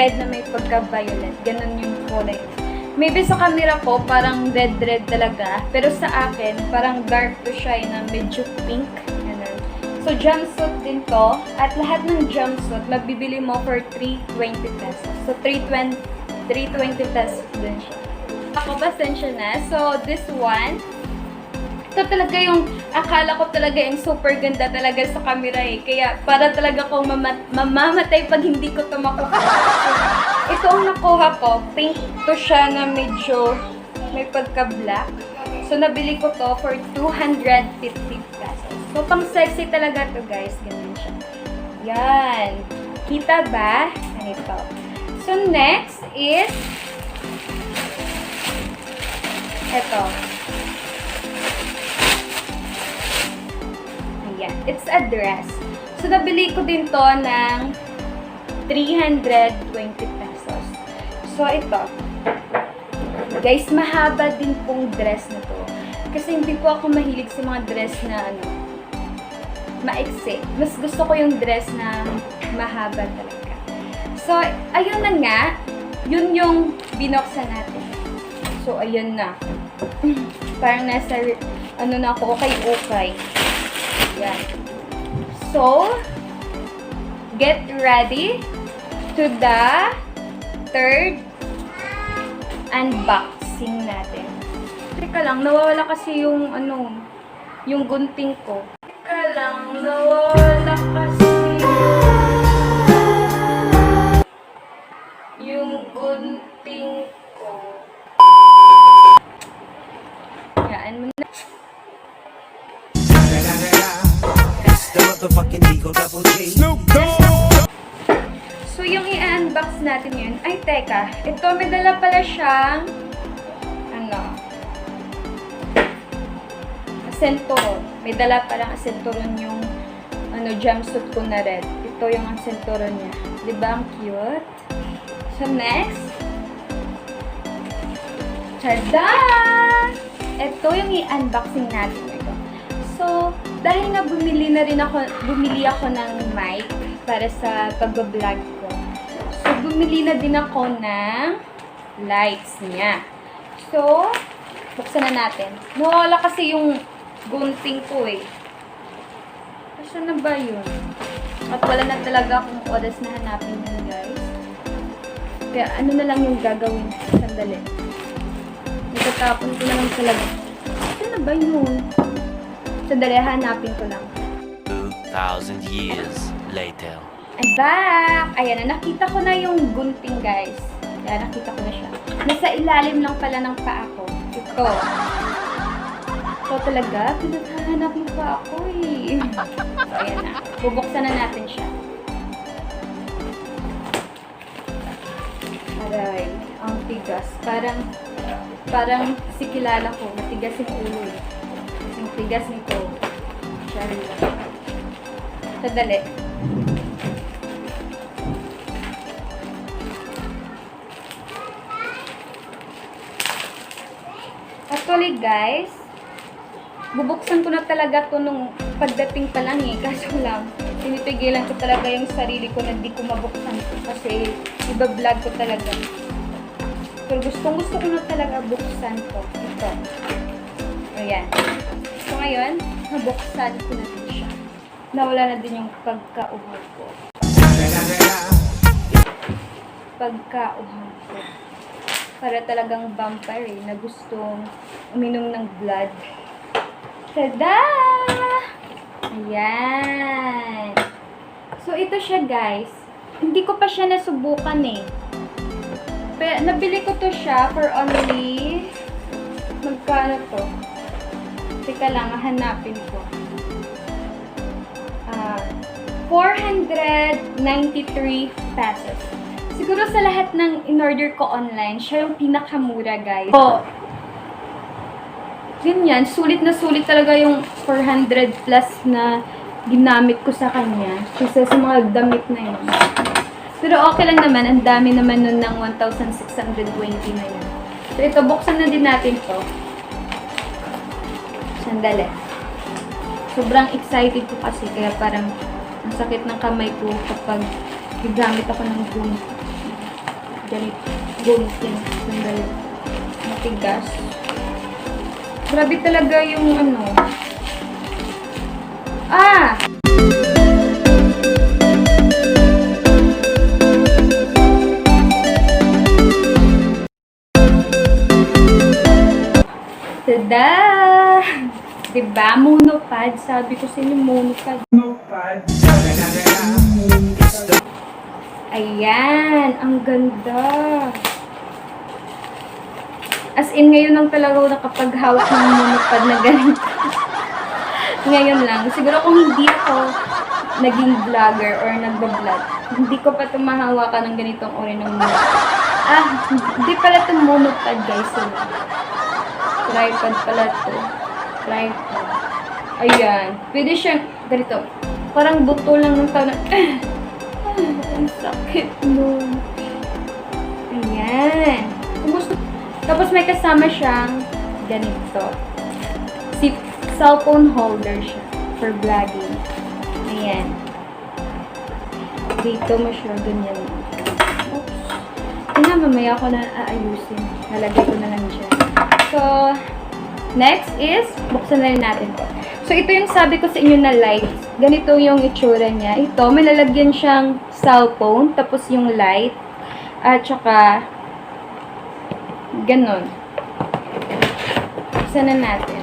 red na may pagka-violet. Ganun yung kulay. Maybe sa camera ko, parang red-red talaga. Pero sa akin, parang dark to siya na medyo pink. Ganun. So, jumpsuit din to. At lahat ng jumpsuit, mabibili mo for 320 pesos. So, 320 pesos din siya. Ako, pasensya na. So, this one, ito talaga yung, akala ko talaga yung super ganda talaga sa camera eh. Kaya, para talaga akong mamamatay pag hindi ko ito makuha. So, ito ang nakuha ko. Pink to siya na medyo may pagka-black. So, nabili ko to for 250 pesos. So, pang sexy talaga to guys. Ganyan siya. Yan. Kita ba? Ganito. So, next is ito. Ayan. It's a dress. So, nabili ko din to ng 320 pesos. So, ito. Guys, mahaba din pong dress na to. Kasi hindi po ako mahilig sa mga dress na maiksi. Mas gusto ko yung dress na mahaba talaga. So, ayun na nga. Yun yung binuksan natin. So, ayun na. Parang nasa, na ako, okay. Yan. So, get ready to the third unboxing natin. Teka lang, nawawala kasi yung, yung gunting ko. Teka lang, nawawala kasi yung gunting ko. Yaan mo na. So, yung i-unbox natin yun, ay teka, ito may dala pala siyang, asenturon. May dala palang asenturon yung, jumpsuit ko na red. Ito yung asenturon niya. Diba ang cute? So, next. Tada! Ito yung i-unboxing natin. Ito. So, dahil nga bumili ako ng mic para sa pag-vlog ko. So, bumili na din ako ng lights niya. So, buksan na natin. Nawala kasi yung gunting ko eh. Kasi na ba yun? At wala na talaga akong oras na hanapin yun, guys. Kaya ano na lang yung gagawin. Sandali. Itatapon ko na lang talaga. Ano na ba yun? Sandali, hanapin ko lang. 2,000 years later. I'm back! Ayan na, nakita ko na yung gunting, guys. Ayan, nakita ko na siya. Nasa ilalim lang pala ng paa ko. Ito. Ito talaga, pinaghahanap mo pa ako eh. So, ayan na. Bubuksan na natin siya. Aray, ang tigas. Parang si kilala ko, matigas yung ulo eh. Yung tigas nito. Sorry lang. Sadali. Actually guys, bubuksan ko na talaga to nung pagdating pa lang eh. Kaso lang, pinipigilan ko talaga yung sarili ko na di ko mabuksan to. Kasi iba-vlog ko talaga. Pero gustong-gusto ko na talaga buksan to. Ito. Ayan. So ngayon, nabuksan ko na din siya. Nawala na din yung pagkauhaw ko. Pagkauhaw ko. Para talagang vampire eh, na gustong uminom ng blood. Tada! Ayan. So, ito siya guys. Hindi ko pa siya nasubukan eh. Pero, nabili ko to siya for only, magkano to? Teka lang, hanapin ko. 493 pesos. Siguro sa lahat ng in-order ko online, siya yung pinakamura, guys. So, yun yan. Sulit na sulit talaga yung 400 plus na ginamit ko sa kanya. Kasi sa mga damit na yun. Pero okay lang naman. Ang dami naman nun ng 1,620 na yun. So, ito, buksan na din natin to. Sandali. Sobrang excited ko kasi. Kaya parang ang sakit ng kamay ko kapag gagamit ako ng gunting. Ganito. Gunting. Sandali. Matigas. Grabe talaga yung ano. Ah! Tada! Diba? Monopod. Sabi ko sa inyo, monopod. Ayan. Ang ganda. As in, ngayon lang talaga ako nakapaghawak ng monopod na ganito. Ngayon lang. Siguro kung hindi ako naging vlogger or nagbablog, hindi ko pa tumahawakan ng ganitong uri ng monopod. Hindi pala itong monopod, guys. So, tripod pala ito. Tripod. Ayan. Pwede siyang ganito. Parang buto lang ng tao na ang sakit nun. Ayan. Tapos may kasama siyang ganito. Cellphone holder siya for vlogging. Ayan. Dito mo siya ganyan. Oops. Tingnan, mamaya ko na aayusin. Nalagay ko na lang dyan. So, next is, buksan na rin natin to. So, ito yung sabi ko sa inyo na light. Ganito yung itsura niya. Ito, may lalagyan siyang cellphone, tapos yung light, at saka, ganon. Buksan na natin.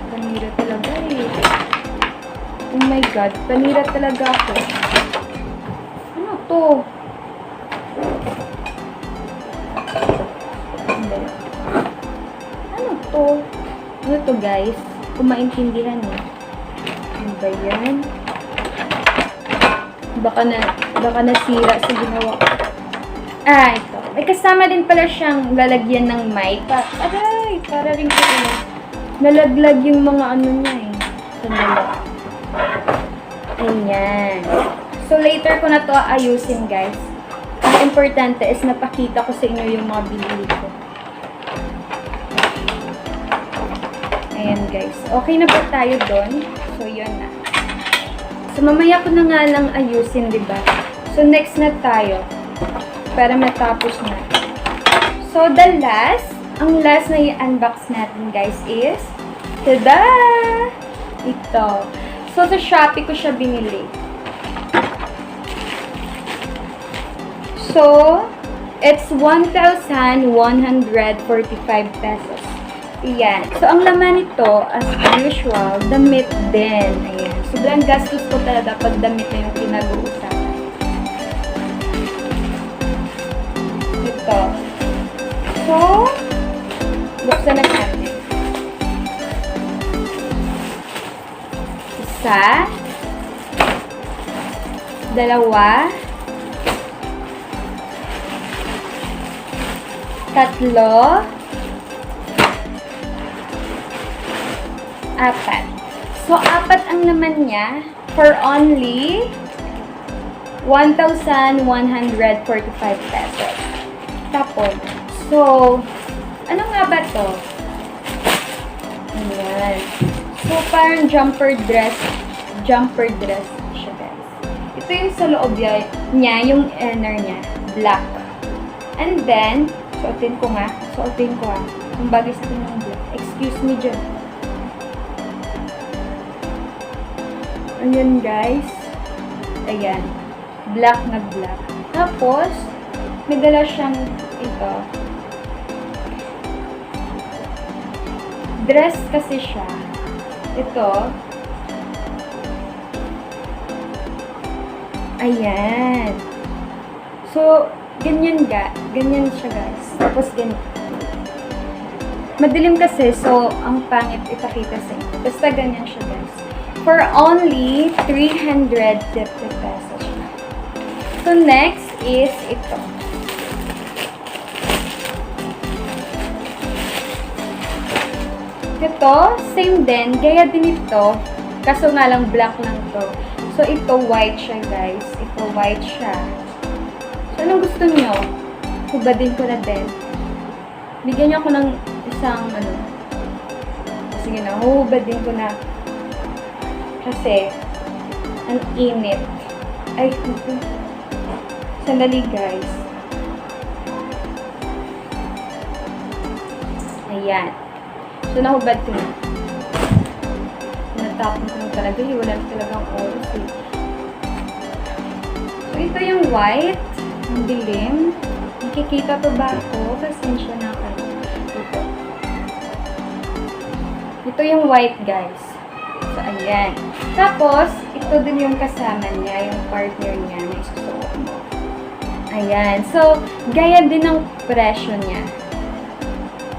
Panira talaga eh. Oh my God, panira talaga ako. Ano to? Ano to? Ano to, guys? Kung maintindihan eh. Ano ba yan? Baka nasira sa ginawa ko. Ito. May kasama din pala siyang lalagyan ng mic. Aray, para rin ko nalaglag yung mga ano niya eh. Sandali. Ayan. So, later ko na to ayusin, guys. Ang importante is napakita ko sa inyo yung mga binili ko. Ayan, guys. Okay na ba tayo doon? So, yun na. So, mamaya ko na nga lang ayusin, diba? So, next na tayo. Para matapos na. So, ang last na i-unbox natin, guys, is tada! Ito. So, sa Shopee ko siya binili. So, it's 1,145 pesos. Ayan. So, ang laman nito, as usual, damit din. Ayan. Sobrang gastos ko talaga pag damit na yung pinag-uusapan. Ito. So, buksan na natin. Isa. Dalawa. Tatlo. Apat. So, apat ang laman niya for only 1,145 pesos. Tapos, so, ano nga ba to? Ayan. So, parang jumper dress siya, guys. Ito yung sa loob niya, yung inner niya, black. And then, suotin ko ah. Kung bagay sa akin yung black. Excuse me dyan. Ayan, guys. Ayan. Black na black. Tapos, may dala siyang ito. Dress kasi siya. Ito. Ayan. So, ganyan siya, guys. Tapos, ganyan. Madilim kasi, so, ang pangit ipakita sa inyo. Basta ganyan siya, guys. For only 350 pesos. So, next is ito. Ito, same din. Gaya din ito. Kaso nga lang black lang to. So, ito white siya, guys. Ito white siya. So, anong gusto nyo? Hubadin ko na din. Bigyan nyo ako ng isang, Sige na, huhubadin ko na. Kasi, ang init. Ay, sandali guys. Ayan. So, nahubad ko na. Natapon ko na talaga. Wala na talagang oras eh. So, ito yung white. Ang dilim. Nakikita pa ba ako? Pasensya na kayo. Ito. Ito yung white, guys. So, ayan. Tapos, ito din yung kasama niya, yung partner niya na isusuot mo. Ayan. So, gaya din ang presyo niya.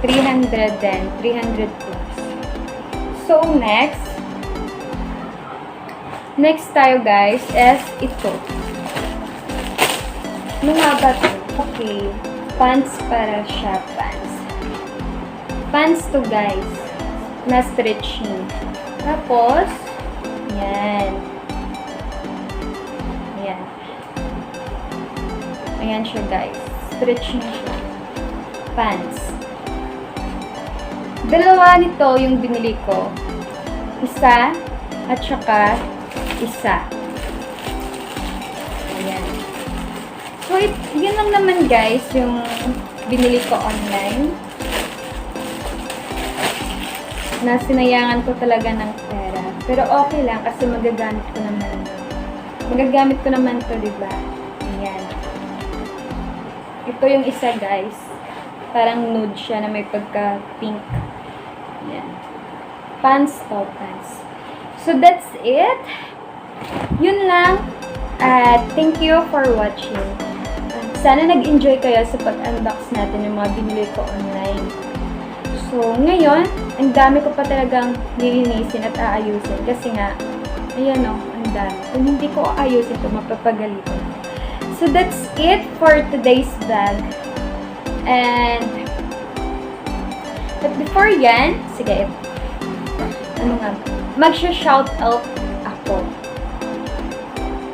300 din. 300 plus. So, next tayo, guys, is ito. Ano nga ba ito? Okay. Pants para siya. Pants. Pants to, guys. Na stretching. Tapos, yan. Ayan. Ayan siya, guys. Stretching siya. Pants. Dalawa nito yung binili ko. Isa at saka isa. Ayan. So, yun lang naman, guys, yung binili ko online. Na sinayangan ko talaga ng pera. Pero okay lang kasi magagamit ko naman. Magagamit ko naman to, diba? Ayan. Ito yung isa, guys. Parang nude siya na may pagka-pink. Ayan. Pants to, pants. So, that's it. Yun lang. Thank you for watching. Sana nag-enjoy kayo sa pag-unbox natin ng mga binili ko online. So, ngayon, ang dami ko pa talagang nilinisin at aayusin. Kasi nga, ayan o, ang dami. Kung hindi ko aayusin ito, mapapagalitan. So, that's it for today's vlog. But before yan, sige, mag-shoutout ako.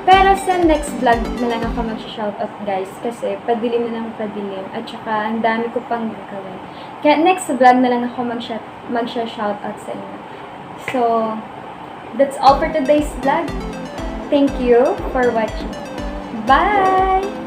Pero sa next vlog na lang ako mag-shoutout, guys, kasi padilim na lang padilim, at saka ang dami ko pang gagawin. Kaya next vlog na lang ako mag-shoutout sa inyo. So, that's all for today's vlog. Thank you for watching. Bye!